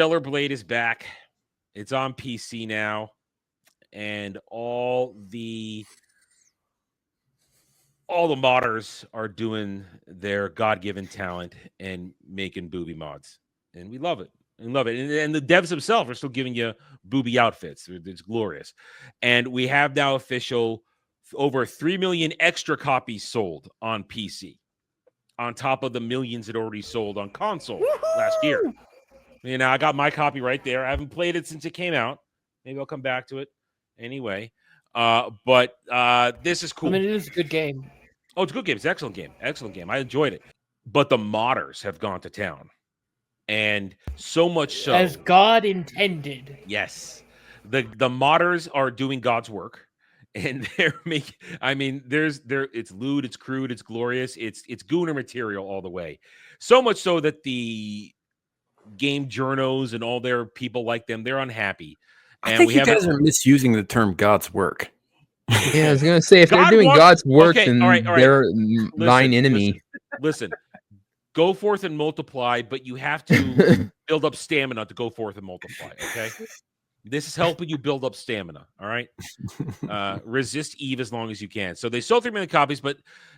Stellar Blade is back. It's on PC now, and all the modders are doing their God-given talent and making booby mods, and we love it. And love it. And the devs themselves are still giving you booby outfits. It's glorious. And we have now official over 3 million extra copies sold on PC, on top of the millions it already sold on console last year. You know, I got my copy right there. I haven't played it since it came out. Maybe I'll come back to it anyway. But this is cool. I mean, it is a good game. Oh, it's a good game. It's an excellent game. Excellent game. I enjoyed it. But the modders have gone to town. And so much so. As God intended. Yes. The modders are doing God's work. And they're making, I mean, it's lewd, it's crude, it's glorious, it's gooner material all the way. So much so that the game journos and all their people like them, they're unhappy. And I think you guys are misusing the term God's work. Yeah, I was going to say, if they're doing God's work, then they're thine enemy. Listen, go forth and multiply, but you have to build up stamina to go forth and multiply, okay? This is helping you build up stamina, all right? Resist Eve as long as you can. So they sold 3 million copies, but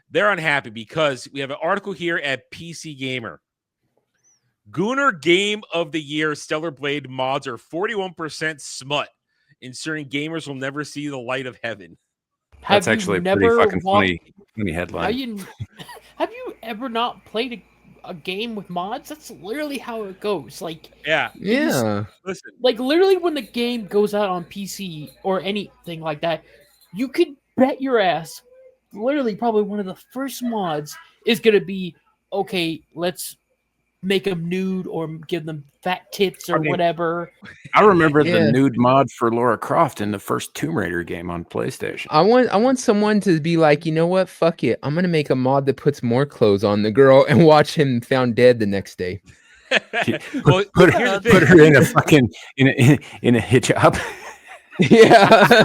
they're unhappy because we have an article here at PC Gamer. Gooner Game of the Year Stellar Blade mods are 41% smut, ensuring gamers will never see the light of heaven. That's actually a pretty fucking funny headline. Have you ever not played a game with mods? That's literally how it goes. Like, yeah. Listen, like literally when the game goes out on PC or anything like that, you could bet your ass, literally probably one of the first mods is going to be, okay, let's make them nude or give them fat tits or whatever. I remember the nude mod for Lara Croft in the first Tomb Raider game on PlayStation. I want someone to be like, you know what? Fuck it. I'm gonna make a mod that puts more clothes on the girl and watch him found dead the next day. put her in a fucking in a hijab. Yeah.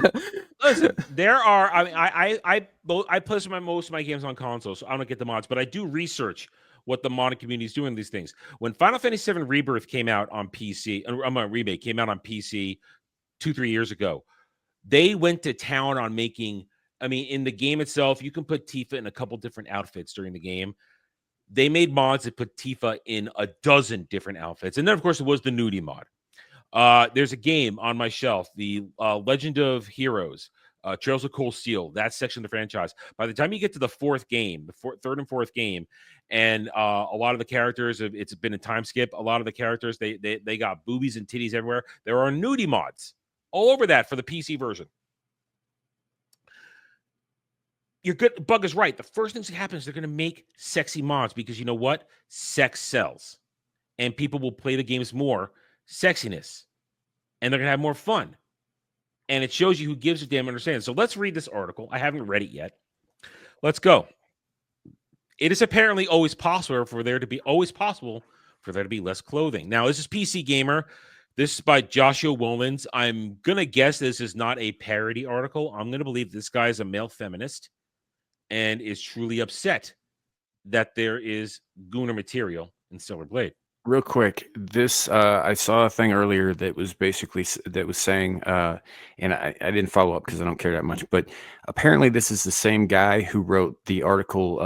Listen, there are. I mean, I play most of my games on console, so I don't get the mods, but I do research what the modding community is doing these things. When Final Fantasy VII Rebirth came out on PC, Remake came out on PC 2-3 years ago, they went to town on making, I mean, in the game itself, you can put Tifa in a couple different outfits during the game. They made mods that put Tifa in a dozen different outfits. And then, of course, it was the nudie mod. There's a game on my shelf, the Legend of Heroes, Trails of Cold Steel, that section of the franchise. By the time you get to the fourth game, third and fourth game, and a lot of the characters, it's been a time skip. A lot of the characters, they got boobies and titties everywhere. There are nudie mods all over that for the PC version. You're good. Bug is right. The first thing that happens, they're going to make sexy mods because you know what? Sex sells. And people will play the games more. Sexiness. And they're going to have more fun. And it shows you who gives a damn understanding. So let's read this article. I haven't read it yet. Let's go. It is apparently always possible for there to be less clothing. Now, this is PC Gamer. This is by Joshua Wolins. I'm going to guess this is not a parody article. I'm going to believe this guy is a male feminist and is truly upset that there is gooner material in Stellar Blade. Real quick, this I saw a thing earlier that was basically saying, and I didn't follow up because I don't care that much, but apparently this is the same guy who wrote the article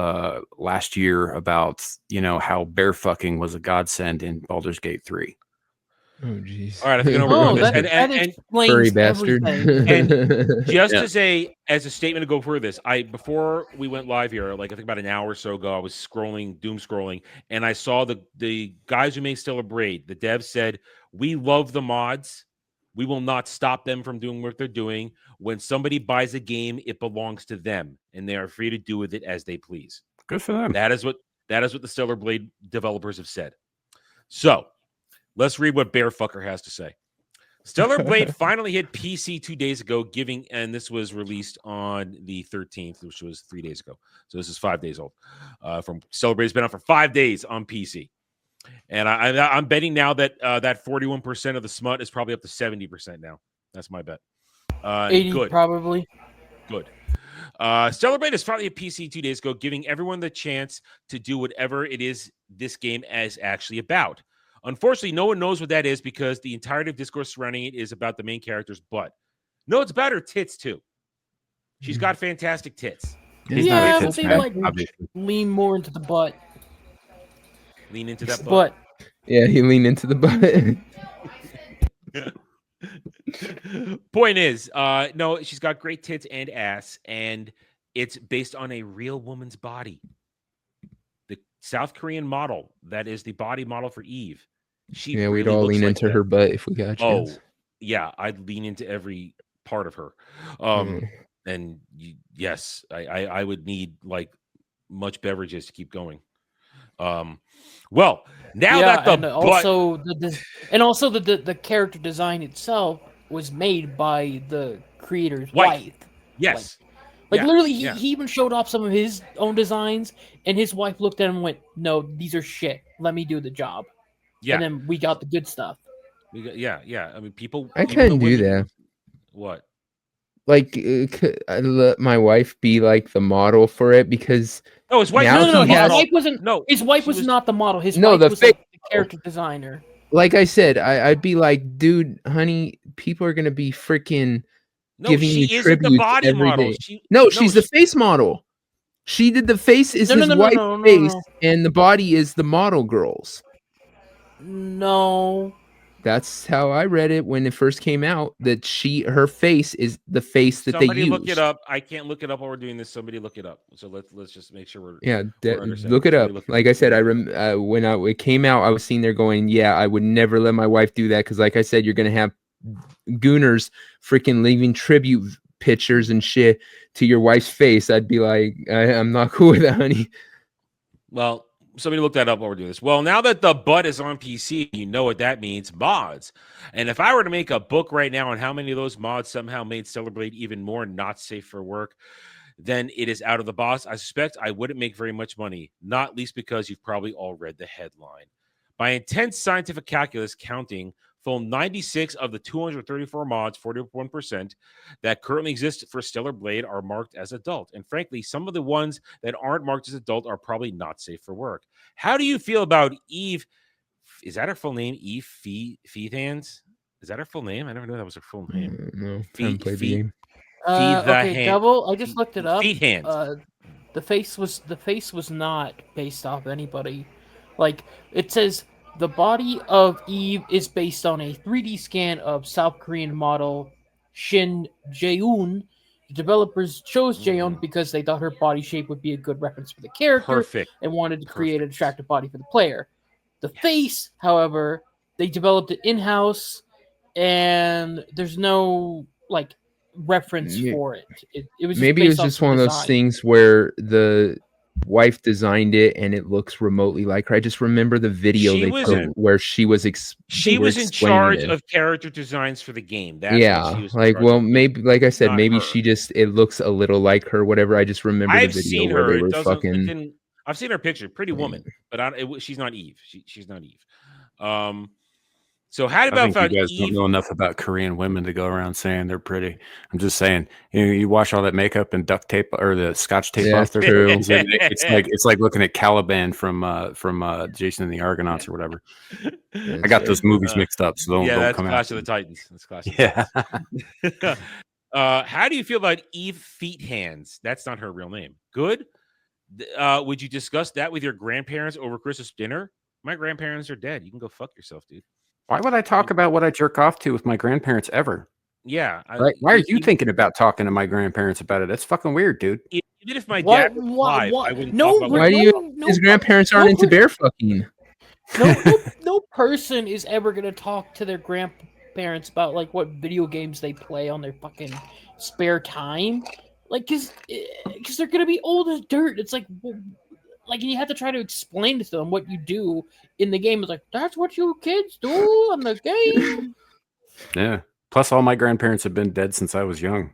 last year about how bear fucking was a godsend in Baldur's Gate 3. Oh jeez! All right, I think over this. That explains furry bastard. And just as a statement to go for this, before we went live here, like I think about an hour or so ago, I was doom scrolling, and I saw the guys who make Stellar Blade. The devs said, "We love the mods. We will not stop them from doing what they're doing. When somebody buys a game, it belongs to them, and they are free to do with it as they please." Good for them. That is what the Stellar Blade developers have said. So. Let's read what Bearfucker has to say. Stellar Blade finally hit PC 2 days ago, and this was released on the 13th, which was 3 days ago. So this is 5 days old. From Stellar Blade's been out for 5 days on PC. And I'm betting now that that 41% of the smut is probably up to 70% now. That's my bet. 80 good. Probably. Good. Stellar Blade is finally hit PC 2 days ago, giving everyone the chance to do whatever it is this game is actually about. Unfortunately, no one knows what that is because the entirety of discourse surrounding it is about the main character's butt. No, it's about her tits too. She's got fantastic tits. He's not a Yeah, but tits they man, like obviously. lean more into the butt. Lean into that butt. Yeah, he leaned into the butt. Point is, no, she's got great tits and ass, and it's based on a real woman's body. The South Korean model that is the body model for Eve. She Yeah, really we'd all looks lean like into that. her butt if we got a chance. Oh, yeah, I'd lean into every part of her. And yes, I would need like much beverages to keep going. Well, now that the and also the character design itself was made by the creator's wife. Yes. Like Yeah, literally, yeah. he even showed off some of his own designs, and his wife looked at him and went, "No, these are shit. Let me do the job." Yeah. And then we got the good stuff. Yeah. I mean, people. I even the couldn't do women- that. What? Like, I let my wife be like the model for it because Oh, his wife. Now No, he his has- wife wasn't. No, His wife she was not the model. His No, wife the was fake like the character designer. like I said, I'd be like, dude, honey, people are gonna be freaking No, giving she you isn't tributes the body every model. day. No, she's the face model. She did the face is his wife's face, and the body is the model girl's. No. That's how I read it when it first came out. That her face is the face that Somebody they use. look it up. I can't look it up while we're doing this. Somebody look it up. So let's just make sure we're understanding. Look it up. Somebody Like I said, when it came out, I was sitting there going, "Yeah, I would never let my wife do that," because, like I said, you're gonna have gooners freaking leaving tribute pictures and shit to your wife's face. I'd be like, I'm not cool with that, honey. Well, somebody look that up while we're doing this. Well, now that the butt is on PC, you know what that means, mods. And if I were to make a book right now on how many of those mods somehow made Stellar Blade even more not safe for work, then it is out of the box. I suspect I wouldn't make very much money, not least because you've probably all read the headline. By intense scientific calculus counting, full 96 of the 234 mods, 41%, that currently exist for Stellar Blade are marked as adult. And frankly, some of the ones that aren't marked as adult are probably not safe for work. How do you feel about Eve? Is that her full name? Eve Feethans? Is that her full name? I never knew that was her full name. No, haven't played the game. Double. I just looked it up. Feet hands. The face was not based off anybody. Like it says, the body of Eve is based on a 3D scan of South Korean model Shin Jaeun. The developers chose Jaeun because they thought her body shape would be a good reference for the character and wanted to create an attractive body for the player. The face, however, they developed it in-house, and there's no like reference for it. It was maybe it was just one of those things where the wife designed it and it looks remotely like her. I just remember the video where she was in charge of character designs for the game. That's yeah, like maybe like I said, maybe she just it looks a little like her. Whatever. I just remember the video where they were fucking. I've seen her picture, pretty woman, but she's not Eve. She's not Eve. So how about you guys don't know enough about Korean women to go around saying they're pretty. I'm just saying, you wash all that makeup and duct tape or the scotch tape off their face. It's like looking at Caliban from Jason and the Argonauts or whatever. I got those movies mixed up, so don't come Clash of the Titans. That's Clash of the Titans. How do you feel about Eve Feet Hands? That's not her real name. Good. Would you discuss that with your grandparents over Christmas dinner? My grandparents are dead. You can go fuck yourself, dude. Why would I talk about what I jerk off to with my grandparents ever? Yeah. Why are you thinking about talking to my grandparents about it? That's fucking weird, dude. Even if my dad was alive, I wouldn't talk about why do you? His grandparents aren't into bear fucking. No person is ever gonna talk to their grandparents about like what video games they play on their fucking spare time, like because they're gonna be old as dirt. It's like you have to try to explain to them what you do in the game. It's like, that's what you kids do in the game. Yeah. Plus, all my grandparents have been dead since I was young.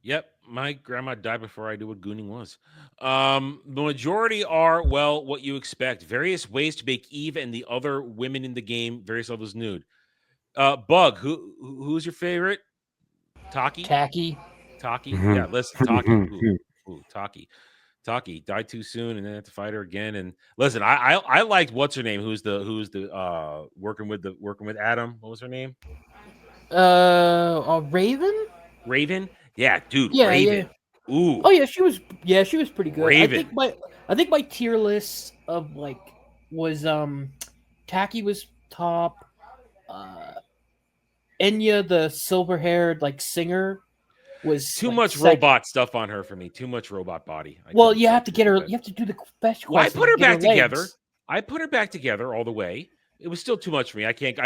Yep. My grandma died before I knew what gooning was. The majority are, well, what you expect. Various ways to make Eve and the other women in the game various levels nude. Bug, who's your favorite? Taki? Tacky. Yeah, listen, Taki. Ooh, Taki. Taki died too soon, and then had to fight her again. And listen, I liked what's her name? Who's the working with Adam? What was her name? Raven. Raven. Yeah, dude, Yeah, Raven. yeah. Ooh, Oh yeah, she was. Yeah, she was pretty good. Raven. I think my tier list of like was Taki was top. Enya, the silver-haired like singer, was Too like much second. robot stuff on her for me. Too much robot body. Well, you have to get her. You have to do the fetch Well, I quest. put her get back together. legs. I put her back together all the way. It was still too much for me. I can't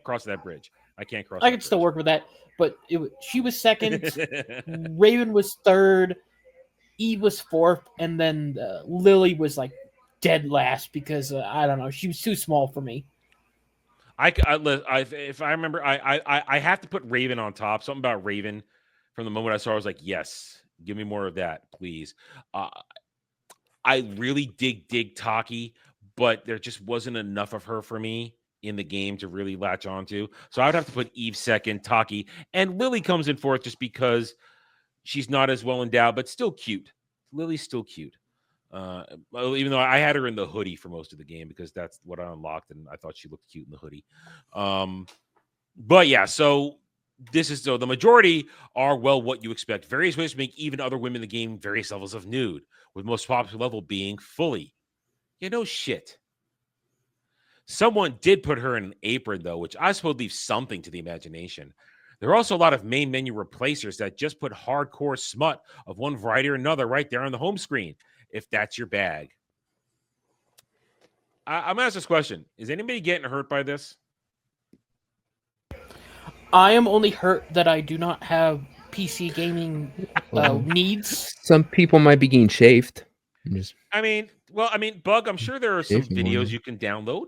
cross that bridge. I can't cross. I could still work with that, but she was second. Raven was third. Eve was fourth, and then Lily was like dead last because I don't know. She was too small for me. If I remember, I have to put Raven on top. Something about Raven from the moment I saw her, I was like, yes, give me more of that, please. I really dig Taki, but there just wasn't enough of her for me in the game to really latch onto. So I would have to put Eve second, Taki, and Lily comes in fourth just because she's not as well endowed, but still cute. Lily's still cute. Even though I had her in the hoodie for most of the game because that's what I unlocked, and I thought she looked cute in the hoodie. But yeah, so the majority are what you expect. Various ways to make even other women in the game various levels of nude, with most popular level being fully. Yeah, no shit. Someone did put her in an apron though, which I suppose leaves something to the imagination. There are also a lot of main menu replacers that just put hardcore smut of one variety or another right there on the home screen, if that's your bag. I'm going to ask this question. Is anybody getting hurt by this? I am only hurt that I do not have PC gaming needs. Some people might be getting chafed. Bug, I'm sure there are some Chafing videos one. you can download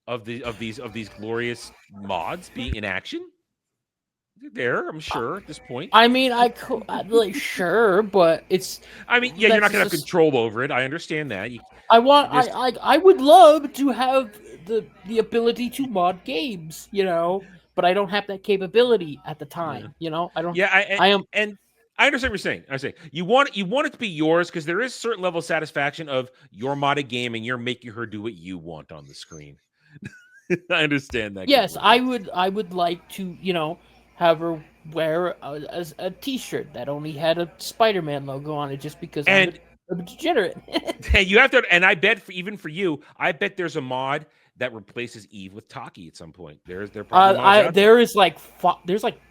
of these glorious mods being in action. There, I'm sure at this point. I mean, I could like sure, but it's. You're not gonna have control over it. I understand that. I would love to have the ability to mod games, but I don't have that capability at the time. I don't. Yeah, I understand what you're saying. I say you want it to be yours because there is a certain level of satisfaction of your modded game and you're making her do what you want on the screen. I understand that. Yes, completely. I would like to, have her wear a T-shirt that only had a Spider-Man logo on it, just because I'm a degenerate. And you have to, and I bet even for you, I bet there's a mod that replaces Eve with Taki at some point. There probably there's like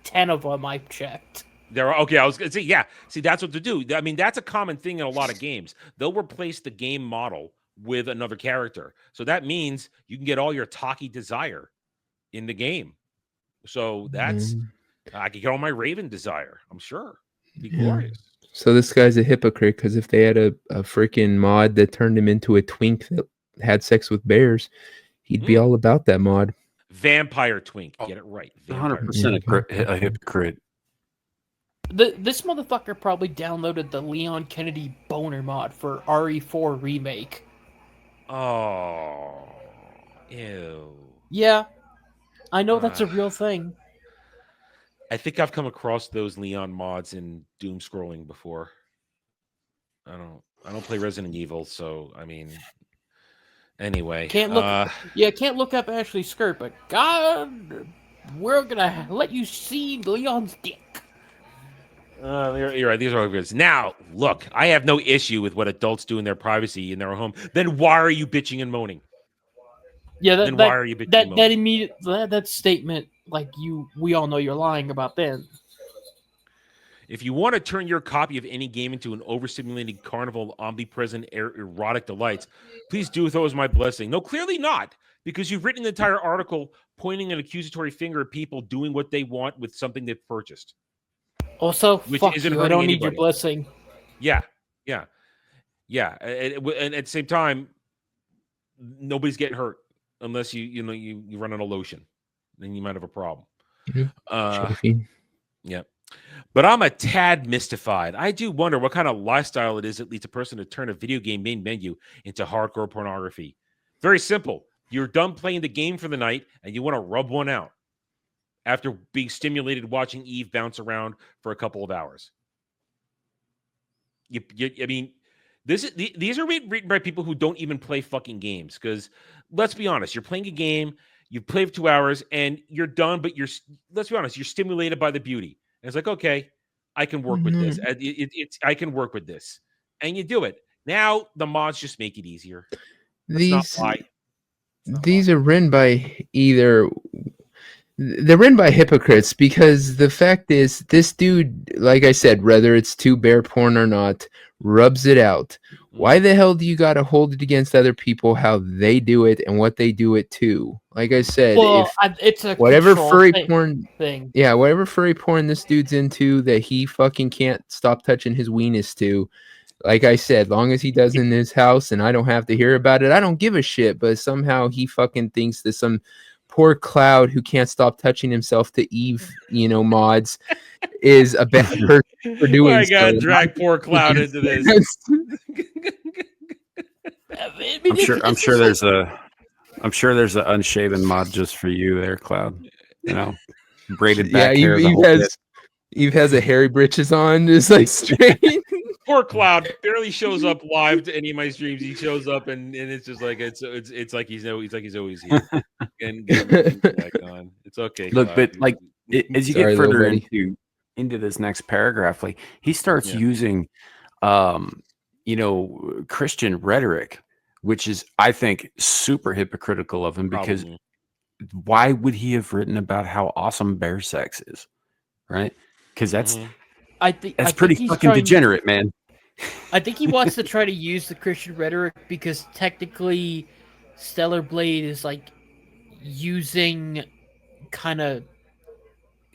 10 of them I've checked. Okay. I was gonna say, yeah. See, that's what to do. I mean, that's a common thing in a lot of games. They'll replace the game model with another character, so that means you can get all your Taki desire in the game. So that's I could get all my Raven desire. I'm sure it'd be glorious. So this guy's a hypocrite because if they had a freaking mod that turned him into a twink that had sex with bears, he'd be all about that mod. Vampire twink. Get it right. 100% a hypocrite. This motherfucker probably downloaded the Leon Kennedy boner mod for RE4 remake. Oh, ew. Yeah, I know that's a real thing. I think I've come across those Leon mods in doom scrolling before. I don't play Resident Evil, so I mean, anyway. Can't look up Ashley's skirt, but God, we're gonna let you see Leon's dick. You're right. These are all good. Now, look, I have no issue with what adults do in their privacy in their home. Then why are you bitching and moaning? Yeah, why are you bitching and moaning? That immediate that statement, we all know you're lying about then. If you want to turn your copy of any game into an overstimulated carnival of omnipresent erotic delights, please do so as my blessing. No, clearly not, because you've written an entire article pointing an accusatory finger at people doing what they want with something they've purchased. Also, fuck you. I don't need anybody. your blessing. Yeah. And at the same time, nobody's getting hurt unless you run on a lotion. Then you might have a problem. Yeah. But I'm a tad mystified. I do wonder what kind of lifestyle it is that leads a person to turn a video game main menu into hardcore pornography. Very simple. You're done playing the game for the night and you want to rub one out after being stimulated watching Eve bounce around for a couple of hours. I mean, these are written by people who don't even play fucking games. Because let's be honest, you're playing a game, you play for 2 hours, and you're done. But let's be honest, you're stimulated by the beauty. And it's like, okay, I can work with this. I can work with this, and you do it. Now the mods just make it easier. That's not why. These are written by they're written by hypocrites, because the fact is, this dude, like I said, whether it's 2-bear porn or not, rubs it out. Why the hell do you got to hold it against other people how they do it and what they do it to? Like I said, it's a whatever furry porn thing. Yeah, whatever furry porn this dude's into that he fucking can't stop touching his weenus to. Like I said, long as he does in his house and I don't have to hear about it, I don't give a shit. But somehow he fucking thinks that some poor cloud who can't stop touching himself to Eve, mods is a bad person for doing I gotta drag poor cloud into this. I'm sure there's an unshaven mod just for you there, Cloud. Braided back hair. Eve has a hairy britches on, just like straight. Poor Cloud barely shows up live to any of my streams. He shows up and it's just like it's like he's always here. And back on. It's okay. Look, Cloud. but like as you get further into this next paragraph, like he starts using Christian rhetoric, which is, I think, super hypocritical of him. Because why would he have written about how awesome bear sex is, right? Because that's pretty fucking degenerate, man. I think he wants to try to use the Christian rhetoric because technically Stellar Blade is like using kind of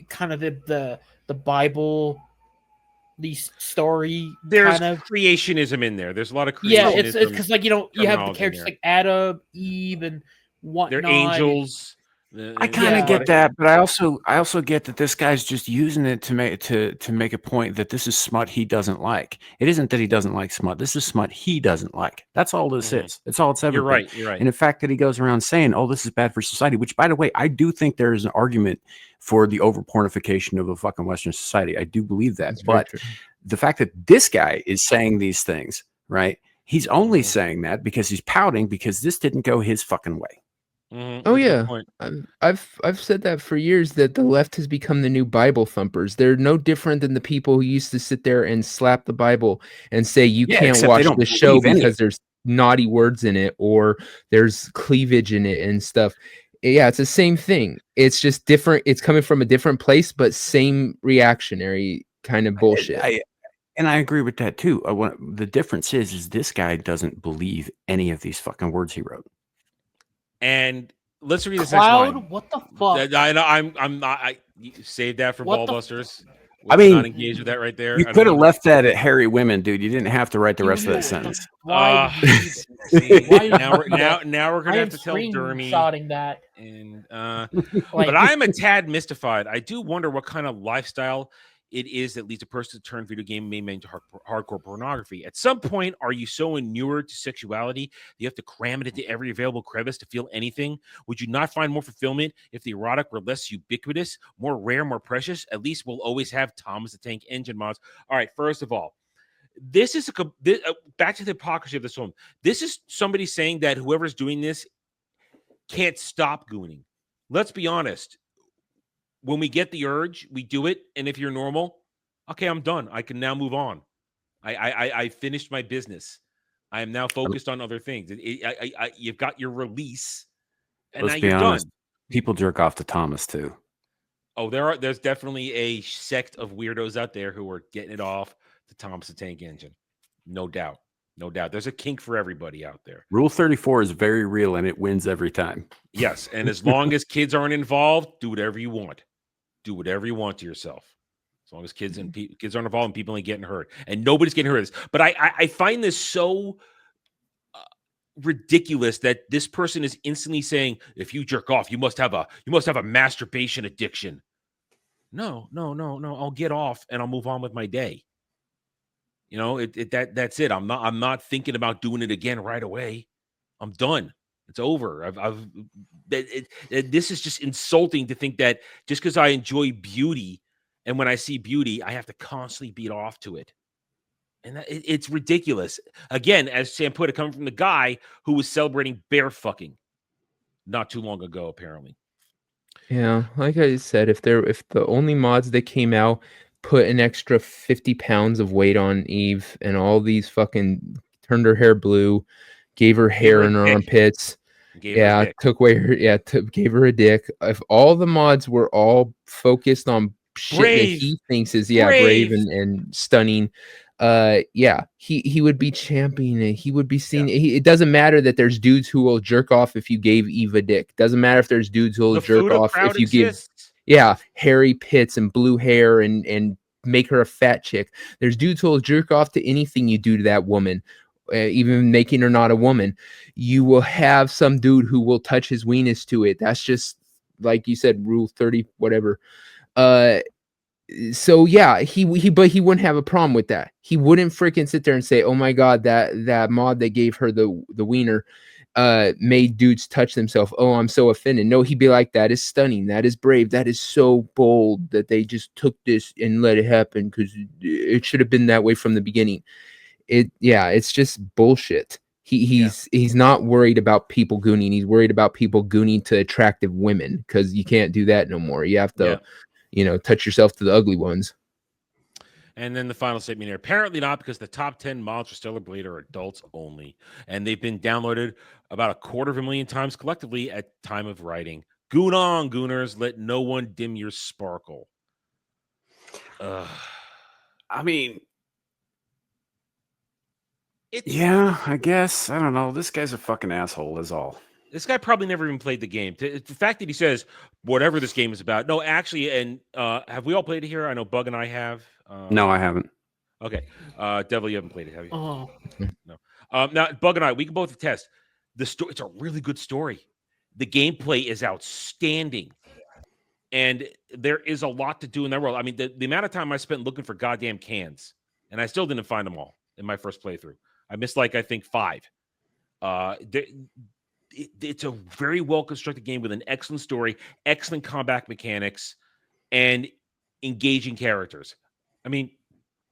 the Bible, the story. There's kind of creationism in there. There's a lot of creationism. Yeah, it's because you have the characters like Adam, Eve, and whatnot. They're angels. I kind of get that, but I also get that this guy's just using it to make a point that this is smut he doesn't like. It isn't that he doesn't like smut. This is smut he doesn't like. That's all this is. That's all it's ever been. You're right. And the fact that he goes around saying, "Oh, this is bad for society," which, by the way, I do think there is an argument for the over pornification of a fucking Western society. I do believe that. But the fact that this guy is saying these things, right? He's only saying that because he's pouting because this didn't go his fucking way. Oh yeah, I've said that for years, that the left has become the new Bible thumpers. They're no different than the people who used to sit there and slap the Bible and say you can't watch the show because there's naughty words in it or there's cleavage in it and stuff. Yeah, it's the same thing. It's just different. It's coming from a different place, but same reactionary kind of bullshit. And I agree with that too. The difference is this guy doesn't believe any of these fucking words he wrote. And let's read this Cloud, next line. What the fuck? I'm not. I saved that for Ballbusters. I mean, not engaged with that right there. You could have left that at hairy women, dude. You didn't have to write the rest of that sentence. Now we're gonna have to tell Dermy. Shotting that. And but I am a tad mystified. I do wonder what kind of lifestyle it is that leads a person to turn video game main into hardcore pornography. At some point, are you so inured to sexuality that you have to cram it into every available crevice to feel anything? Would you not find more fulfillment if the erotic were less ubiquitous, more rare, more precious? At least we'll always have Thomas the Tank Engine mods. All right, first of all, this is back to the hypocrisy of this film. This is somebody saying that whoever's doing this can't stop gooning. Let's be honest. When we get the urge, we do it. And if you're normal, okay, I'm done. I can now move on. I finished my business. I am now focused on other things. You've got your release, and Let's now be you're honest, done. People jerk off to Thomas too. Oh, there's definitely a sect of weirdos out there who are getting it off the Thomas the Tank Engine. No doubt. No doubt. There's a kink for everybody out there. Rule 34 is very real, and it wins every time. Yes, and as long as kids aren't involved, do whatever you want. Do whatever you want to yourself. As long as kids aren't involved and people ain't getting hurt. And nobody's getting hurt. But I find this so ridiculous that this person is instantly saying, if you jerk off, you must have a masturbation addiction. No. I'll get off and I'll move on with my day. That's it. I'm not thinking about doing it again right away. I'm done. It's over. This is just insulting to think that just because I enjoy beauty and when I see beauty, I have to constantly beat off to it. And it's ridiculous. Again, as Sam put it, coming from the guy who was celebrating bear fucking not too long ago, apparently. Yeah, like I said, if the only mods that came out put an extra 50 pounds of weight on Eve and all these fucking turned her hair blue, gave her Gave her hair a in her dick. armpits, Gave her a dick. took away her, gave her a dick. If all the mods were all focused on shit that Brave. he thinks is Brave. brave and stunning, he would be championing it. He would be seen. It doesn't matter that there's dudes who will jerk off if you gave Eve a dick. Doesn't matter if there's dudes who will The jerk Fuda off crowd if you give exists. hairy pits and blue hair and make her a fat chick. There's dudes who will jerk off to anything you do to that woman, even making her not a woman. You will have some dude who will touch his weenus to it. That's just like you said, rule 30, whatever. So yeah, but he wouldn't have a problem with that. He wouldn't freaking sit there and say, "Oh my god, that mod that gave her the wiener made dudes touch themselves. Oh, I'm so offended." No, he'd be like, "That is stunning. That is brave. That is so bold that they just took this and let it happen because it should have been that way from the beginning." It's just bullshit. He's not worried about people gooning. He's worried about people gooning to attractive women because you can't do that no more. You have to, touch yourself to the ugly ones. And then the final statement here. Apparently not, because the top 10 mods for Stellar Blade are adults only. And they've been downloaded about 250,000 times collectively at time of writing. Goon on, gooners. Let no one dim your sparkle. I mean, I guess. I don't know. This guy's a fucking asshole is all. This guy probably never even played the game. The fact that he says whatever this game is about. No, actually, and have we all played it here? I know Bug and I have. No, I haven't. Okay. Devil, you haven't played it, have you? Oh. No. Now, Bug and I, we can both attest. The story, it's a really good story. The gameplay is outstanding. And there is a lot to do in that world. I mean, the amount of time I spent looking for goddamn cans, and I still didn't find them all in my first playthrough. I missed, I think, 5. It's a very well-constructed game with an excellent story, excellent combat mechanics, and engaging characters. I mean,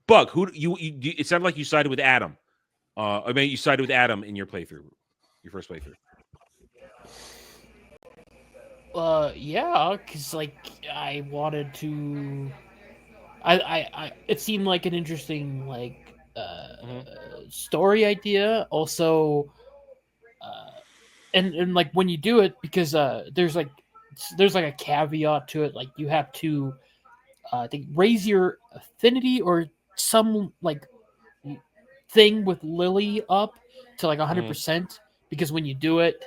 Bug, who you it sounded like you sided with Adam. You sided with Adam in your playthrough, your first playthrough. Yeah, because I wanted to. It seemed like an interesting story idea. Also, and when you do it, because there's a caveat to it. Like you have to, I think, raise your affinity or some thing with Lily up to 100%, because when you do it,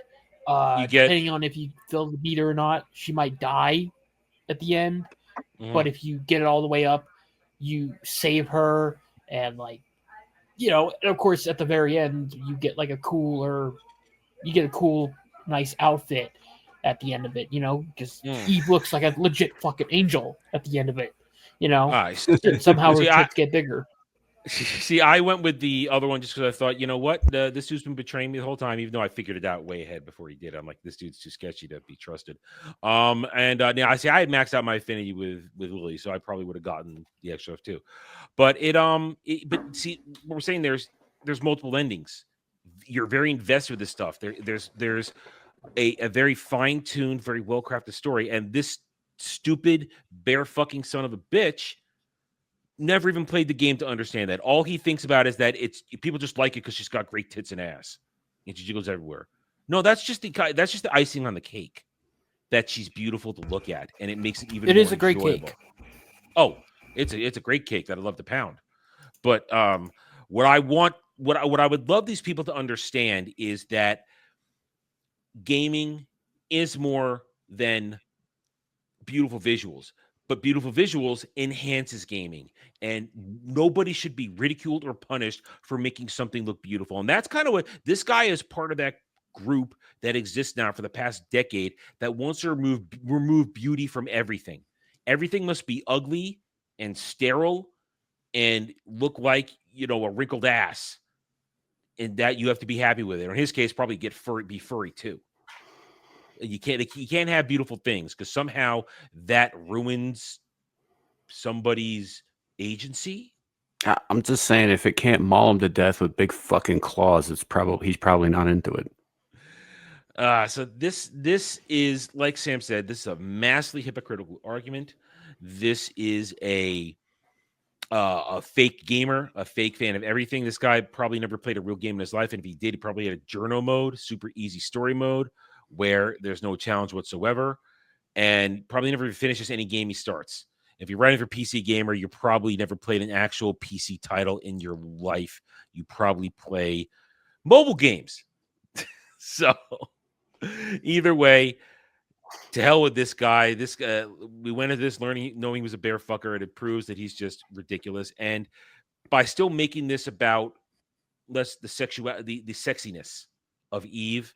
depending on if you fill the meter or not, she might die at the end. But if you get it all the way up, you save her, and and of course at the very end you get a cool, nice outfit at the end of it, because Eve looks like a legit fucking angel at the end of it, and somehow her tits get bigger. See, I went with the other one just because I thought, you know what, this dude's been betraying me the whole time, even though I figured it out way ahead before he did. I'm like, this dude's too sketchy to be trusted. Now I see I had maxed out my affinity with Lily, so I probably would have gotten the extra stuff too. But but see, what we're saying, there's multiple endings. You're very invested with this stuff. There's a very fine-tuned, very well-crafted story, and this stupid bear fucking son of a bitch never even played the game to understand that. All he thinks about is that people just like it because she's got great tits and ass, and she jiggles everywhere. No, that's just the icing on the cake. That she's beautiful to look at, and it makes it even. It is a great cake. Oh, it's a great cake that I love to pound. But what I would love these people to understand is that gaming is more than beautiful visuals. But beautiful visuals enhances gaming, and nobody should be ridiculed or punished for making something look beautiful. And that's kind of what this guy is part of, that group that exists now for the past decade that wants to remove beauty from everything. Everything must be ugly and sterile and look like, a wrinkled ass, and that you have to be happy with it. Or in his case, probably be furry too. You can't have beautiful things because somehow that ruins somebody's agency. I'm just saying, if it can't maul him to death with big fucking claws, he's probably not into it. So this is, like Sam said, this is a massively hypocritical argument. This is a fake gamer, a fake fan of everything. This guy probably never played a real game in his life, and if he did, he probably had a journo mode, super easy story mode, where there's no challenge whatsoever, and probably never finishes any game he starts. If you're writing for PC Gamer, you probably never played an actual PC title in your life. You probably play mobile games. So either way, to hell with this guy. We went into this knowing he was a bear fucker, and it proves that he's just ridiculous. And by still making this about the sexiness of Eve,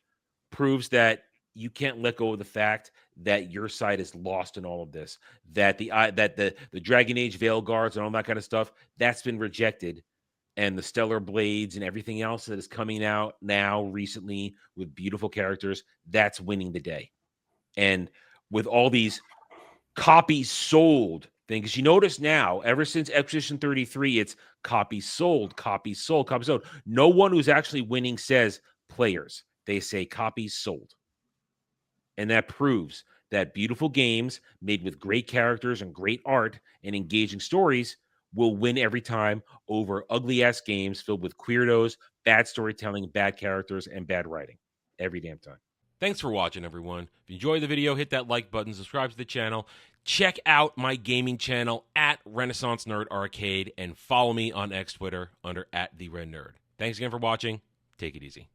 proves that you can't let go of the fact that your side is lost in all of this. That the Dragon Age Veil Guards and all that kind of stuff, that's been rejected. And the Stellar Blades and everything else that is coming out now recently with beautiful characters, that's winning the day. And with all these copies sold things, you notice now, ever since Expedition 33, it's copies sold, copies sold, copies sold. No one who's actually winning says players. They say copies sold. And that proves that beautiful games made with great characters and great art and engaging stories will win every time over ugly-ass games filled with queerdos, bad storytelling, bad characters, and bad writing. Every damn time. Thanks for watching, everyone. If you enjoyed the video, hit that like button, subscribe to the channel, check out my gaming channel at Renaissance Nerd Arcade, and follow me on X Twitter under @TheRedNerd. Thanks again for watching. Take it easy.